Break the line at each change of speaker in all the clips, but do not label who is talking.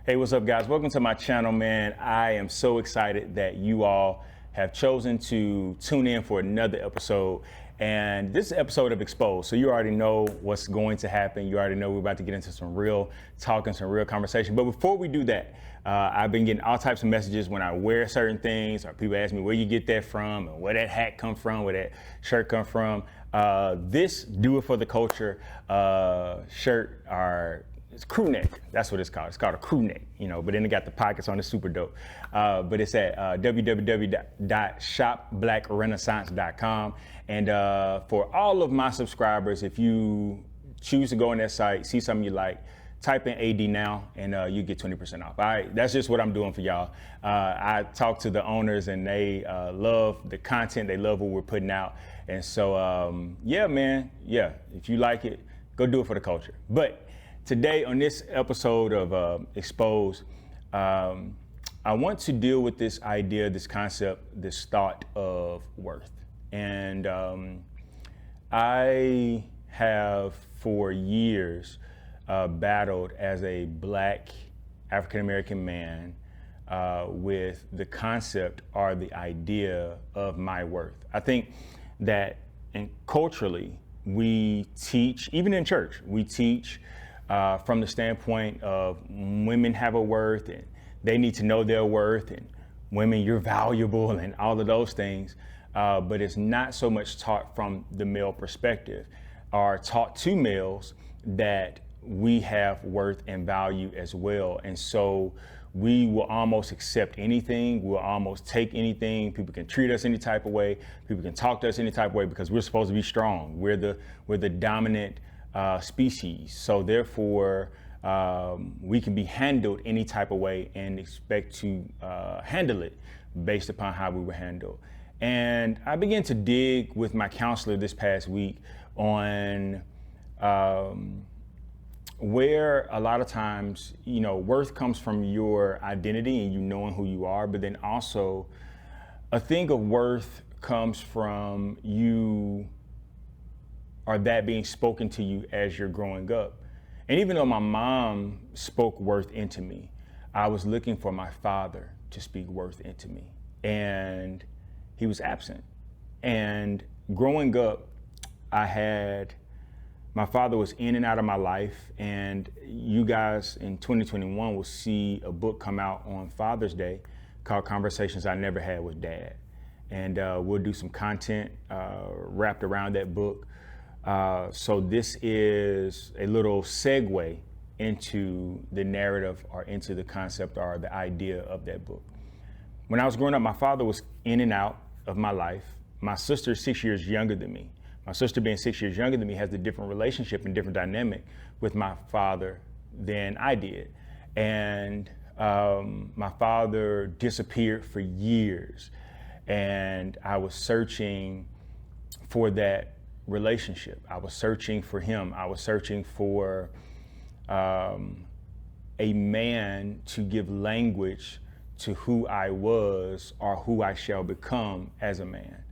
Hey, what's up, guys? Welcome to my channel, man. I am so excited that you all have chosen to tune in for another episode. And this is an episode of Exposed. So you already know what's going to happen. You already know we're about to get into some real talk and some real conversation. But before we do that, I've been getting all types of messages when I wear certain things, or people ask me where you get that from and where that hat come from, where that shirt come from. This Do It For The Culture shirt it's crew neck. That's what it's called. It's called a crew neck, but then it got the pockets on it, super dope. But it's at www.shopblackrenaissance.com. And for all of my subscribers, if you choose to go on that site, see something you like, type in AD now and you get 20% off. All right, that's just what I'm doing for y'all. I talk to the owners and they love the content. They love what we're putting out. And so, yeah, man. Yeah, if you like it, go do it for the culture. But today on this episode of Exposed, I want to deal with this idea, this concept, this thought of worth. And I have for years battled as a Black African-American man with the concept or the idea of my worth. I think that culturally we teach, even in church, we teach from the standpoint of women have a worth and they need to know their worth, and women, you're valuable, and all of those things. But it's not so much taught from the male perspective, or taught to males that we have worth and value as well. And so we will almost accept anything. We'll almost take anything. People can treat us any type of way. People can talk to us any type of way because we're supposed to be strong. We're the dominant species. So therefore, we can be handled any type of way and expect to handle it based upon how we were handled. And I began to dig with my counselor this past week on where a lot of times, worth comes from your identity and you knowing who you are, but then also a thing of worth comes from you, or that being spoken to you as you're growing up. And even though my mom spoke worth into me, I was looking for my father to speak worth into me. And he was absent. And growing up, my father was in and out of my life. And you guys in 2021 will see a book come out on Father's Day called Conversations I Never Had with Dad. And we'll do some content wrapped around that book. So this is a little segue into the narrative or into the concept or the idea of that book. When I was growing up, my father was in and out of my life. My sister is 6 years younger than me. My sister being 6 years younger than me has a different relationship and different dynamic with my father than I did. And my father disappeared for years. And I was searching for that relationship. I was searching for him. I was searching for a man to give language to who I was or who I shall become as a man.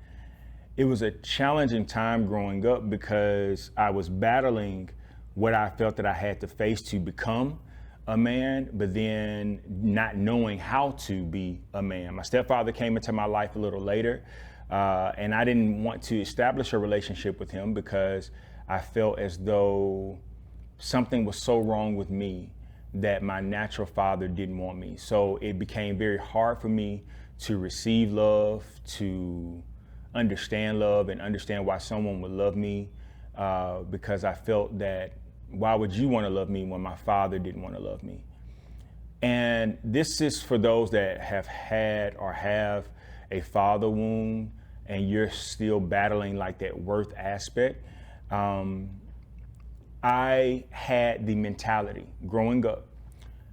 It was a challenging time growing up because I was battling what I felt that I had to face to become a man, but then not knowing how to be a man. My stepfather came into my life a little later. And I didn't want to establish a relationship with him because I felt as though something was so wrong with me that my natural father didn't want me. So it became very hard for me to receive love, to understand love and understand why someone would love me, because I felt that why would you want to love me when my father didn't want to love me? And this is for those that have had or have a father wound and you're still battling like that worth aspect. I had the mentality growing up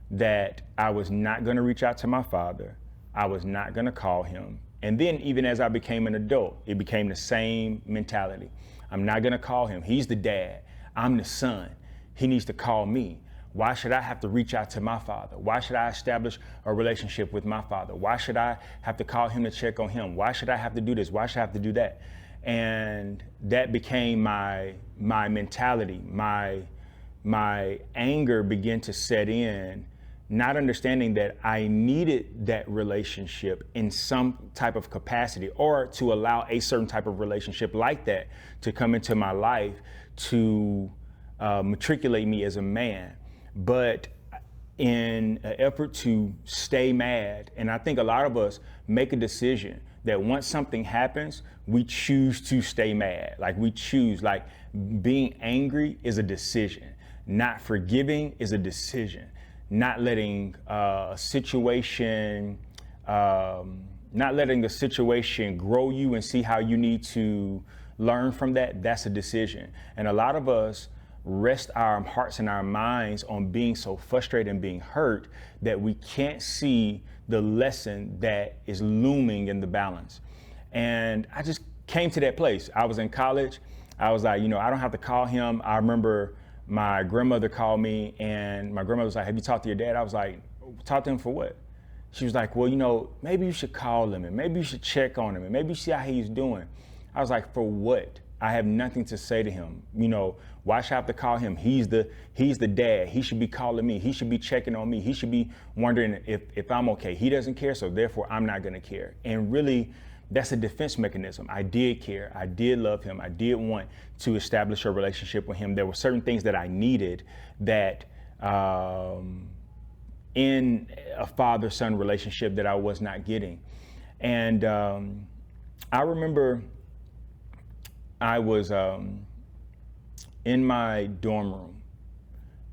that I was not going to reach out to my father. I was not going to call him. And then even as I became an adult, it became the same mentality. I'm not going to call him. He's the dad. I'm the son. He needs to call me. Why should I have to reach out to my father? Why should I establish a relationship with my father? Why should I have to call him to check on him? Why should I have to do this? Why should I have to do that? And that became my mentality. My anger began to set in not understanding that I needed that relationship in some type of capacity, or to allow a certain type of relationship like that to come into my life to matriculate me as a man. But in an effort to stay mad, and I think a lot of us make a decision that once something happens, we choose to stay mad. Like we choose, like being angry is a decision. Not forgiving is a decision. Not letting a situation, not letting the situation grow you and see how you need to learn from that, that's a decision. And a lot of us rest our hearts and our minds on being so frustrated and being hurt that we can't see the lesson that is looming in the balance. And I just came to that place. I was in college. I was like, I don't have to call him. I remember my grandmother called me, and my grandmother was like, have you talked to your dad? I was like, talk to him for what? She was like, well, maybe you should call him, and maybe you should check on him, and maybe see how he's doing. I was like, for what? I have nothing to say to him. Why should I have to call him? He's the dad. He should be calling me. He should be checking on me. He should be wondering if I'm okay. He doesn't care, so therefore I'm not gonna care. And really, that's a defense mechanism. I did care. I did love him. I did want to establish a relationship with him. There were certain things that I needed that in a father-son relationship that I was not getting. And I remember I was in my dorm room,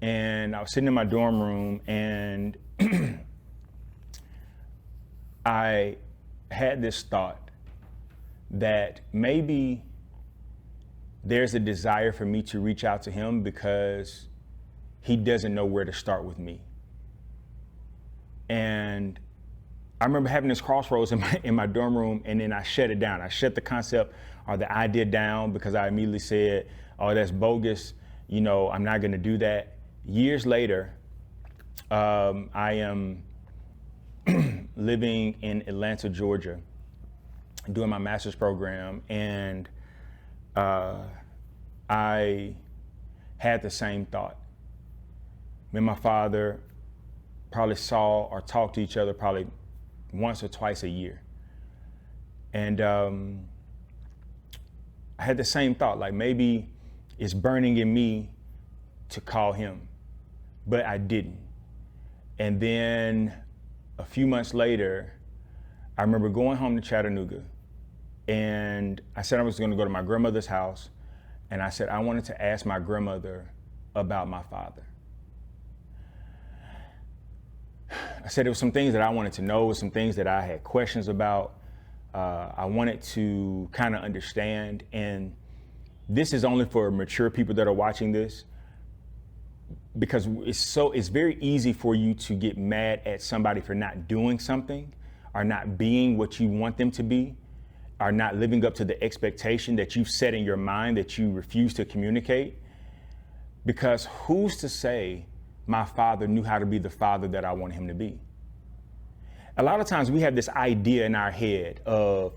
and I was sitting in my dorm room, and I had this thought that maybe there's a desire for me to reach out to him because he doesn't know where to start with me. And I remember having this crossroads in my dorm room, and then I shut it down. I shut the concept or the idea down because I immediately said, oh, that's bogus. I'm not gonna do that. Years later, I am living in Atlanta, Georgia, doing my master's program, and I had the same thought. Me and my father probably saw or talked to each other probably once or twice a year. And I had the same thought, like maybe it's burning in me to call him, but I didn't. And then a few months later, I remember going home to Chattanooga, and I said I was gonna go to my grandmother's house, and I said I wanted to ask my grandmother about my father. I said there were some things that I wanted to know, some things that I had questions about. I wanted to kind of understand, and this is only for mature people that are watching this, because it's very easy for you to get mad at somebody for not doing something, or not being what you want them to be, or not living up to the expectation that you've set in your mind that you refuse to communicate. Because who's to say my father knew how to be the father that I want him to be? A lot of times we have this idea in our head of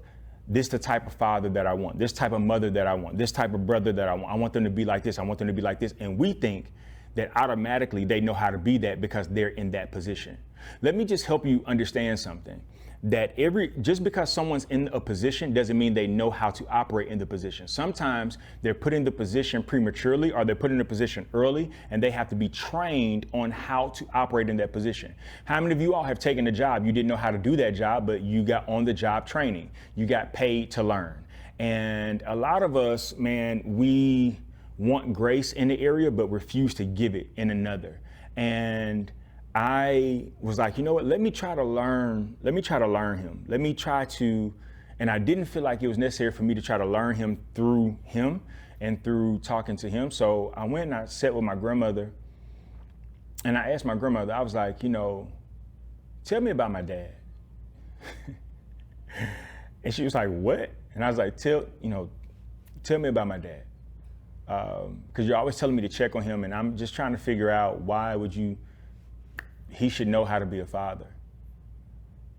this the type of father that I want, this type of mother that I want, this type of brother that I want. I want them to be like this. I want them to be like this. And we think that automatically they know how to be that because they're in that position. Let me just help you understand something. That just because someone's in a position doesn't mean they know how to operate in the position. Sometimes they're put in the position prematurely, or they're put in a position early, and they have to be trained on how to operate in that position. How many of you all have taken a job, you didn't know how to do that job, but you got on the job training, you got paid to learn? And a lot of us, man, we want grace in the area, but refuse to give it in another. And I was like, you know what, let me try to learn him. Let me try to, and I didn't feel like it was necessary for me to try to learn him through him and through talking to him. So I went and I sat with my grandmother, and I asked my grandmother, I was like, tell me about my dad. And she was like, what? And I was like, tell me about my dad. Because you're always telling me to check on him, and I'm just trying to figure out he should know how to be a father.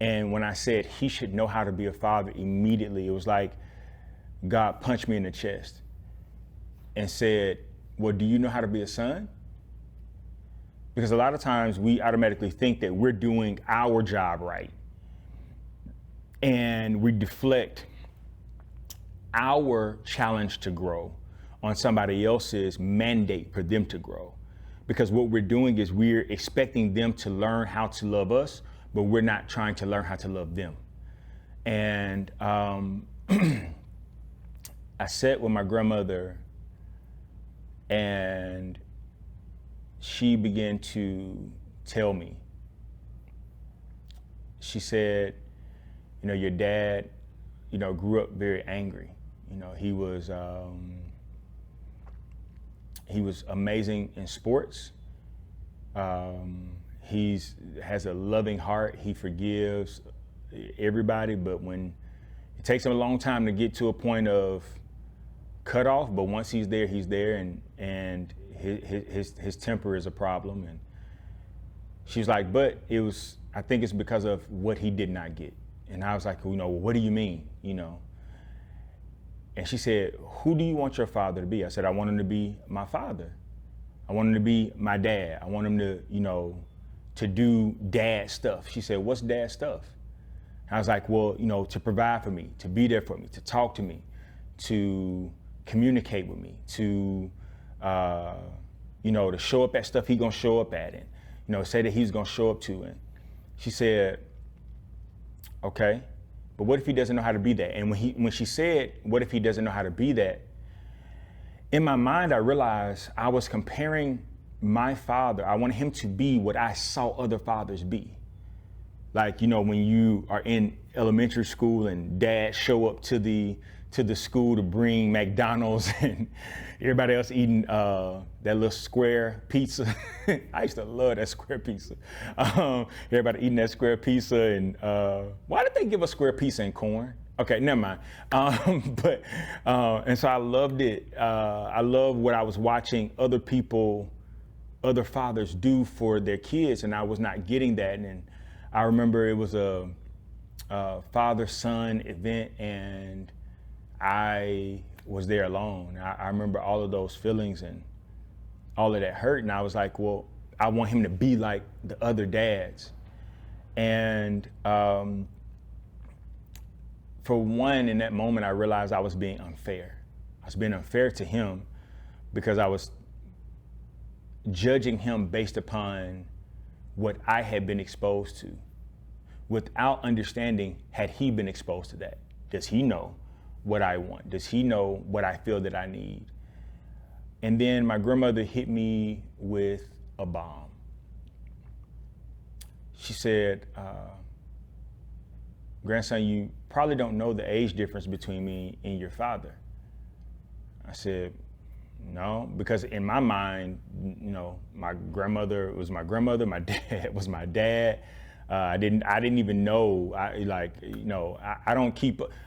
And when I said he should know how to be a father, immediately it was like God punched me in the chest and said, well, do you know how to be a son? Because a lot of times we automatically think that we're doing our job right, and we deflect our challenge to grow on somebody else's mandate for them to grow. Because what we're doing is we're expecting them to learn how to love us, but we're not trying to learn how to love them. And I sat with my grandmother, and she began to tell me. She said, your dad, grew up very angry. He was amazing in sports. He has a loving heart. He forgives everybody, but when it takes him a long time to get to a point of cutoff, but once he's there, and his temper is a problem. And she's like, but I think it's because of what he did not get. And I was like, well, what do you mean? And she said, who do you want your father to be? I said, I want him to be my father. I want him to be my dad. I want him to, to do dad stuff. She said, what's dad stuff? And I was like, well, to provide for me, to be there for me, to talk to me, to communicate with me, to, to show up at stuff he's gonna show up at, and, say that he's gonna show up to. And she said, okay, but what if he doesn't know how to be that? And when she said, what if he doesn't know how to be that? In my mind, I realized I was comparing my father. I wanted him to be what I saw other fathers be. Like, when you are in elementary school and dad show up to the school to bring McDonald's and everybody else eating that little square pizza. I used to love that square pizza. Everybody eating that square pizza, and why did they give us square pizza and corn? Okay, never mind. And so I loved it. I love what I was watching other fathers do for their kids, and I was not getting that. And I remember it was a father-son event, and I was there alone. I remember all of those feelings and all of that hurt, and I was like, well, I want him to be like the other dads. And for one, in that moment, I realized I was being unfair. I was being unfair to him because I was judging him based upon what I had been exposed to, without understanding, had he been exposed to that? Does he know what I want? Does he know what I feel that I need? And then my grandmother hit me with a bomb. She said, grandson, you probably don't know the age difference between me and your father. I said, no, because in my mind, my grandmother was my grandmother, my dad was my dad. I didn't even know.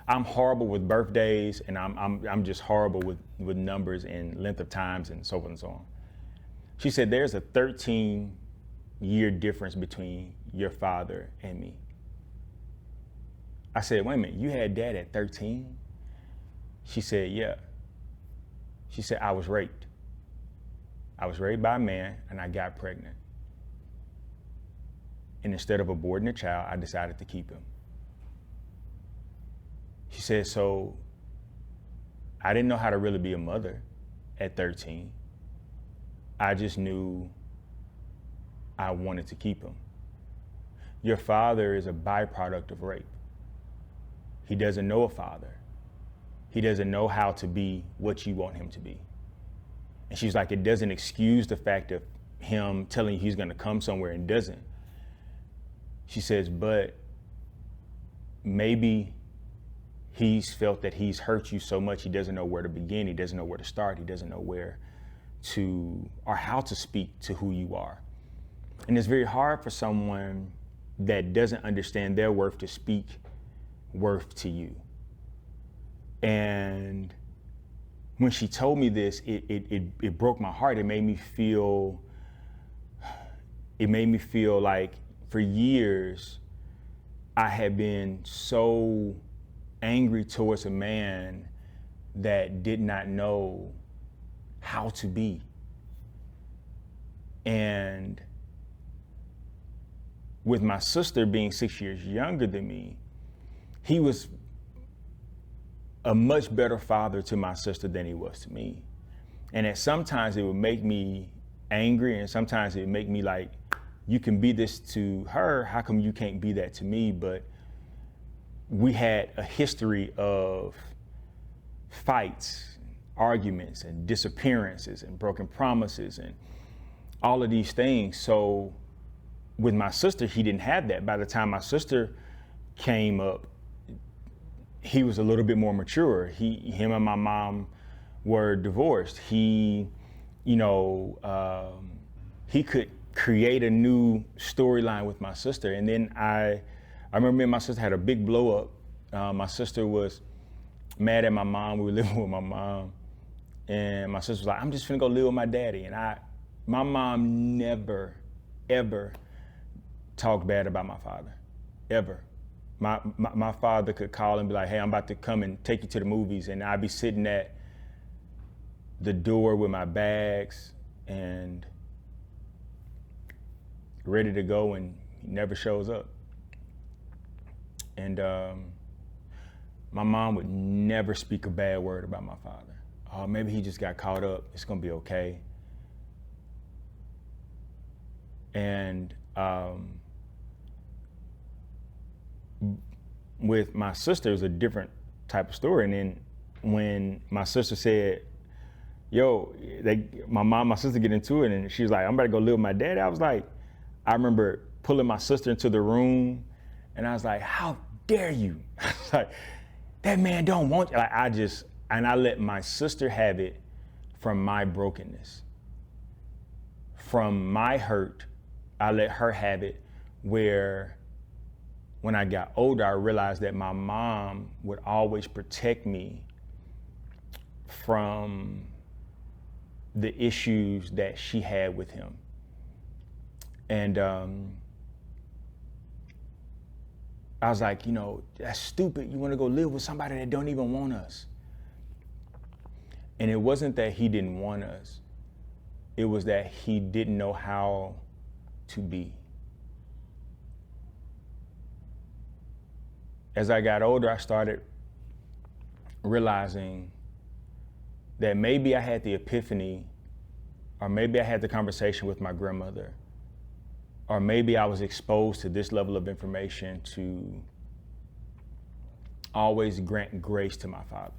I'm horrible with birthdays, and I'm just horrible with numbers and length of times and so forth and so on. She said, there's a 13-year difference between your father and me. I said, wait a minute, you had dad at 13? She said, yeah. She said, I was raped. I was raped by a man, and I got pregnant. And instead of aborting the child, I decided to keep him. She said, so I didn't know how to really be a mother at 13. I just knew I wanted to keep him. Your father is a byproduct of rape. He doesn't know a father. He doesn't know how to be what you want him to be. And she's like, it doesn't excuse the fact of him telling you he's gonna come somewhere and doesn't. She says, but maybe he's felt that he's hurt you so much he doesn't know where to begin, he doesn't know where to start, he doesn't know where to, or how to speak to who you are. And it's very hard for someone that doesn't understand their worth to speak worth to you. And when she told me this, it broke my heart. It made me feel like for years I had been so angry towards a man that did not know how to be. And with my sister being 6 years younger than me, he was a much better father to my sister than he was to me. And at sometimes it would make me angry, and sometimes it would make me like, you can be this to her, how come you can't be that to me? But we had a history of fights, arguments, and disappearances, and broken promises, and all of these things. So with my sister, he didn't have that. By the time my sister came up, he was a little bit more mature. Him and my mom were divorced. He could create a new storyline with my sister. And then I remember me and my sister had a big blow up. My sister was mad at my mom. We were living with my mom. And my sister was like, I'm just finna go live with my daddy. And my mom never, ever talked bad about my father, ever. My father could call and be like, hey, I'm about to come and take you to the movies. And I'd be sitting at the door with my bags and ready to go, and he never shows up. And my mom would never speak a bad word about my father. Oh, maybe he just got caught up. It's gonna be okay. And with my sister, it was a different type of story. And then when my sister said, yo, my sister get into it, and she was like, I'm about to go live with my dad. I remember pulling my sister into the room, and I was like, how dare you? I was like, that man don't want you. Like, I let my sister have it from my brokenness. From my hurt, I let her have it, where when I got older, I realized that my mom would always protect me from the issues that she had with him. And I was like, that's stupid. You want to go live with somebody that don't even want us. And it wasn't that he didn't want us. It was that he didn't know how to be. As I got older, I started realizing that maybe I had the epiphany, or maybe I had the conversation with my grandmother, or maybe I was exposed to this level of information to always grant grace to my father.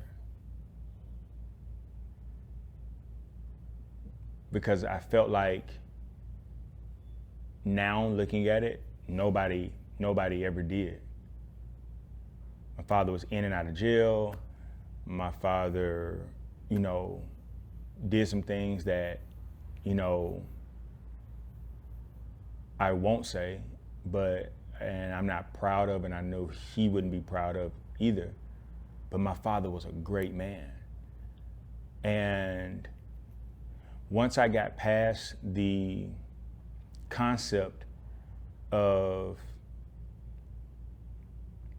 Because I felt like, now looking at it, nobody ever did. My father was in and out of jail. My father, did some things that, I won't say, and I'm not proud of, and I know he wouldn't be proud of either. But my father was a great man. And once I got past the concept of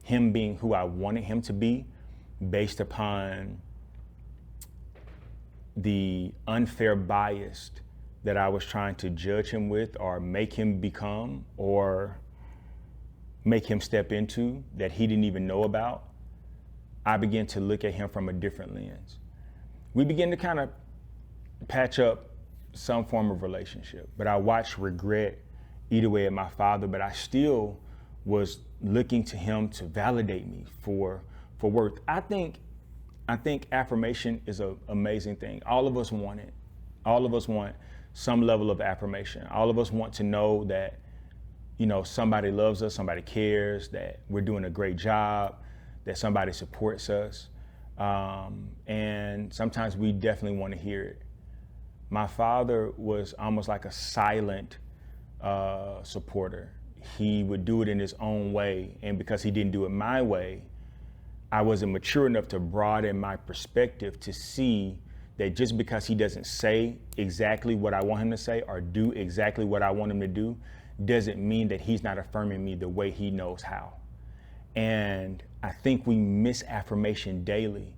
him being who I wanted him to be, based upon the unfair bias that I was trying to judge him with, or make him become, or make him step into, that he didn't even know about, I began to look at him from a different lens. We began to kind of patch up some form of relationship, but I watched regret eat away at my father, but I still was looking to him to validate me for worth. I think affirmation is an amazing thing. All of us want it. All of us want some level of affirmation. All of us want to know that, somebody loves us, somebody cares, that we're doing a great job, that somebody supports us. And sometimes we definitely want to hear it. My father was almost like a silent supporter. He would do it in his own way. And because he didn't do it my way, I wasn't mature enough to broaden my perspective to see that just because he doesn't say exactly what I want him to say, or do exactly what I want him to do, doesn't mean that he's not affirming me the way he knows how. And I think we miss affirmation daily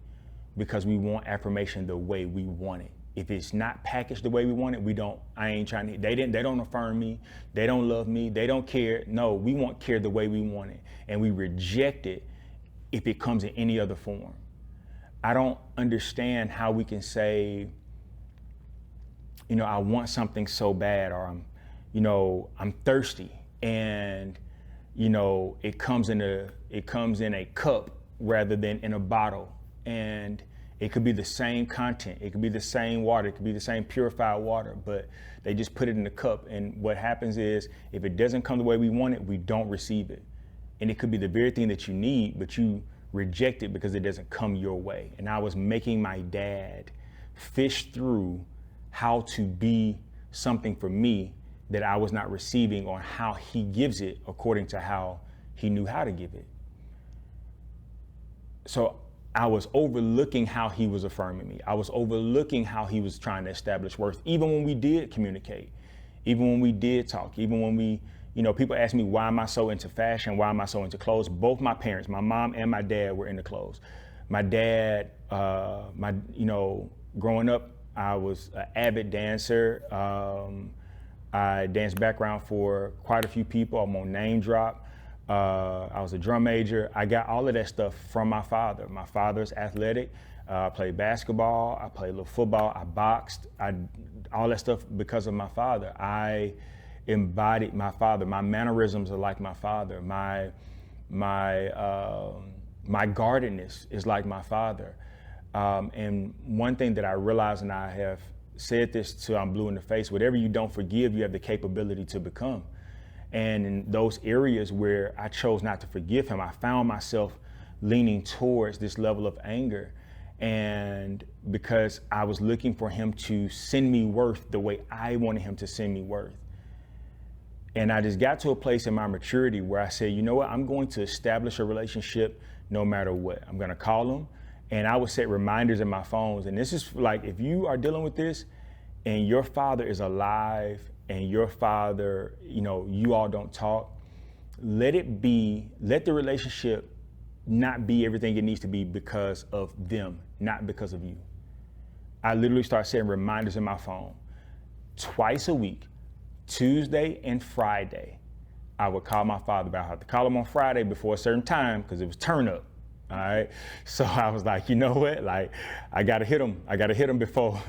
because we want affirmation the way we want it. if it's not packaged the way we want it, I ain't trying to, they don't affirm me. They don't love me. They don't care. No, we want care the way we want it. And we reject it if it comes in any other form. I don't understand how we can say, I want something so bad, or I'm thirsty, and it comes in a cup rather than in a bottle, and it could be the same content, it could be the same water, it could be the same purified water, but they just put it in the cup. And what happens is, if it doesn't come the way we want it, we don't receive it. And it could be the very thing that you need, but you reject it because it doesn't come your way. And I was making my dad fish through how to be something for me that I was not receiving, on how he gives it according to how he knew how to give it. So I was overlooking how he was affirming me. I was overlooking how he was trying to establish worth, even when we did communicate, even when we did talk, even when we, people ask me, why am I so into fashion? Why am I so into clothes? Both my parents, my mom and my dad, were into clothes. My dad, growing up, I was an avid dancer. I danced background for quite a few people. I'm on name drop. I was a drum major. I got all of that stuff from my father. My father's athletic. I played basketball. I played a little football. I boxed. All that stuff because of my father. I embodied my father. My mannerisms are like my father. My guardedness is like my father. And one thing that I realized, and I have said this till I'm blue in the face, whatever you don't forgive, you have the capability to become. And in those areas where I chose not to forgive him, I found myself leaning towards this level of anger. And because I was looking for him to send me worth the way I wanted him to send me worth. And I just got to a place in my maturity where I said, you know what, I'm going to establish a relationship no matter what. I'm going to call him. And I would set reminders in my phones. And this is like, if you are dealing with this and your father is alive and your father, you all don't talk, let the relationship not be everything it needs to be because of them, not because of you. I literally start setting reminders in my phone twice a week, Tuesday and Friday. I would call my father, but I have to call him on Friday before a certain time because it was turn up. All right. So I was like, you know what? Like, I got to hit him. I got to hit him before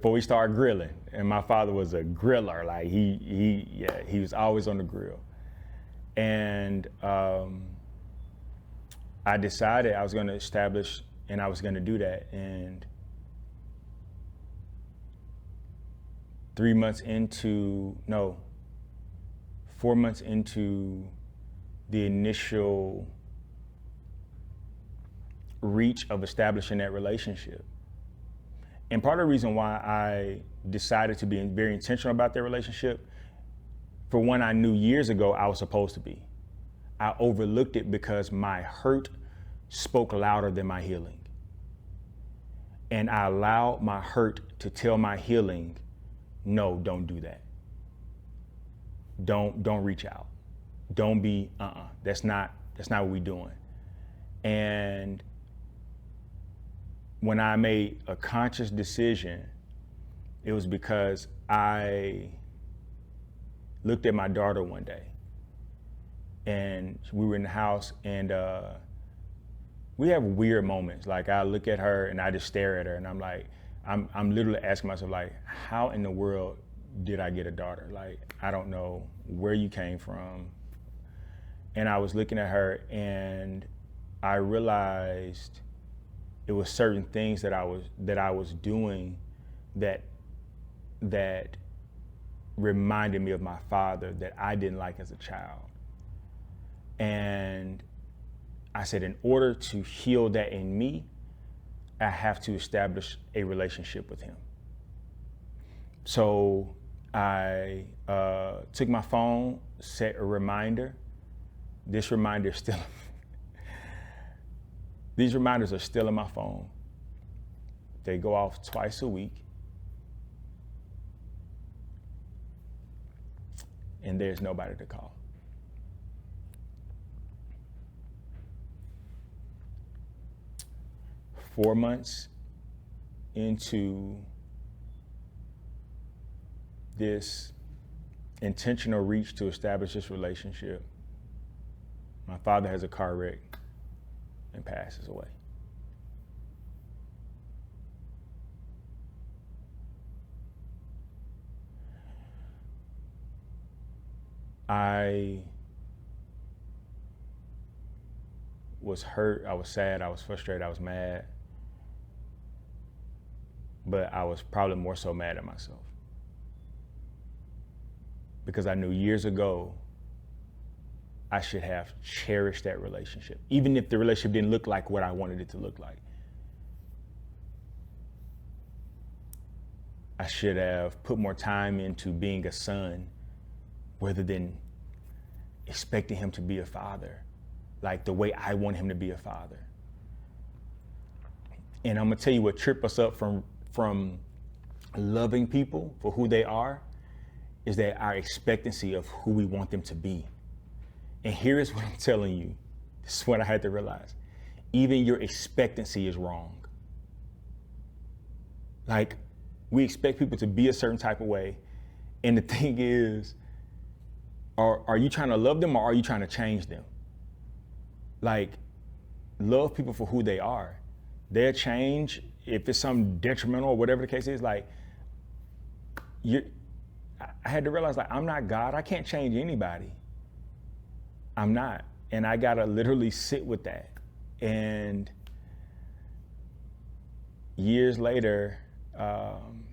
we start grilling. And my father was a griller. Like he was always on the grill. And I decided I was going to establish, and I was going to do that. And 4 months into the initial reach of establishing that relationship. And part of the reason why I decided to be very intentional about that relationship, for one, I knew years ago I was supposed to be. I overlooked it because my hurt spoke louder than my healing. And I allowed my hurt to tell my healing, no, don't do that. Don't reach out. Don't be, that's not what we're doing. And when I made a conscious decision, it was because I looked at my daughter one day, and we were in the house, and we have weird moments. Like, I look at her and I just stare at her, and I'm like, I'm literally asking myself, like, how in the world did I get a daughter? Like, I don't know where you came from. And I was looking at her, and I realized it was certain things that I was doing that reminded me of my father that I didn't like as a child. And I said, in order to heal that in me, I have to establish a relationship with him. So I took my phone, set a reminder. This reminder is still These reminders are still in my phone. They go off twice a week. And there's nobody to call. Four months into this intentional reach to establish this relationship, my father has a car wreck and passes away. I was hurt, I was sad, I was frustrated, I was mad, but I was probably more so mad at myself. Because I knew years ago I should have cherished that relationship, even if the relationship didn't look like what I wanted it to look like. I should have put more time into being a son rather than expecting him to be a father, like the way I want him to be a father. And I'm gonna tell you what tripped us up from loving people for who they are is that our expectancy of who we want them to be. And here is what I'm telling you. This is what I had to realize. Even your expectancy is wrong. Like, we expect people to be a certain type of way. And the thing is, are you trying to love them or are you trying to change them? Like, love people for who they are. Their change, if it's something detrimental or whatever the case is, like, I had to realize, like, I'm not God. I can't change anybody. I'm not. And I gotta literally sit with that. And years later, I'm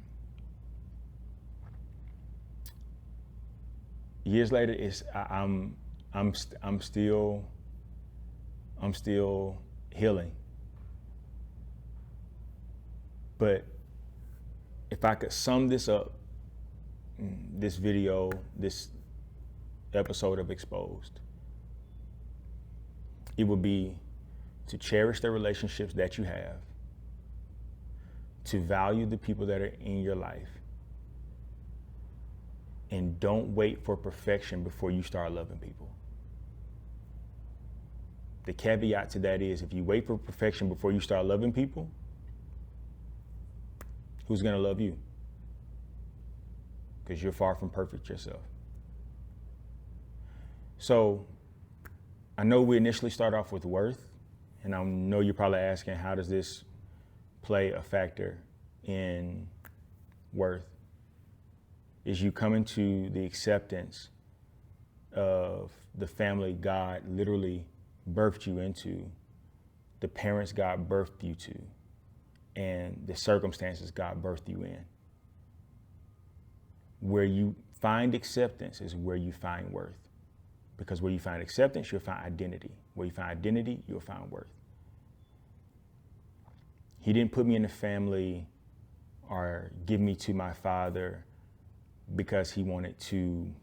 still healing. But if I could sum this up, this video, this episode of Exposed, it would be to cherish the relationships that you have, to value the people that are in your life, and don't wait for perfection before you start loving people. The caveat to that is, if you wait for perfection before you start loving people, who's gonna love you? Because you're far from perfect yourself. So I know we initially start off with worth, and I know you're probably asking, how does this play a factor in worth? Is you coming to the acceptance of the family God literally birthed you into, the parents God birthed you to, and the circumstances God birthed you in. Where you find acceptance is where you find worth. Because where you find acceptance, you'll find identity. Where you find identity, you'll find worth. He didn't put me in a family or give me to my father because he wanted to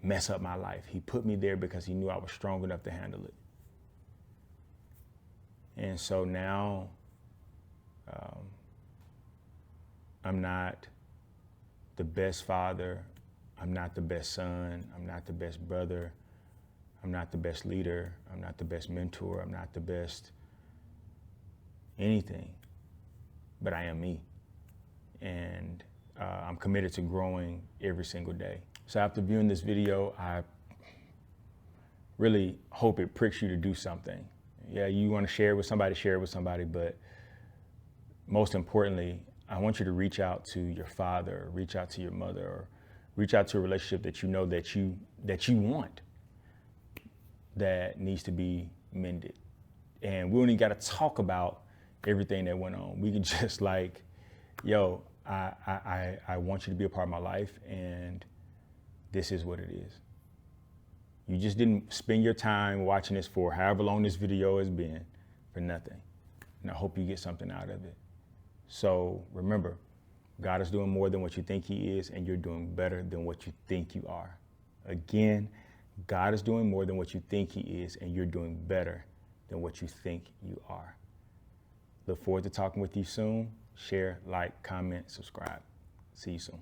mess up my life. He put me there because he knew I was strong enough to handle it. And so now, I'm not the best father. I'm not the best son. I'm not the best brother. I'm not the best leader. I'm not the best mentor. I'm not the best anything, but I am me. And I'm committed to growing every single day. So after viewing this video, I really hope it pricks you to do something. Yeah, you want to share it with somebody, but most importantly, I want you to reach out to your father, or reach out to your mother, or reach out to a relationship that you know that you want, that needs to be mended. And we only got to talk about everything that went on. We can just like, yo, I want you to be a part of my life, and this is what it is. You just didn't spend your time watching this for however long this video has been for nothing. And I hope you get something out of it. So remember, God is doing more than what you think he is, and you're doing better than what you think you are. Again, God is doing more than what you think he is, and you're doing better than what you think you are. Look forward to talking with you soon. Share, like, comment, subscribe. See you soon.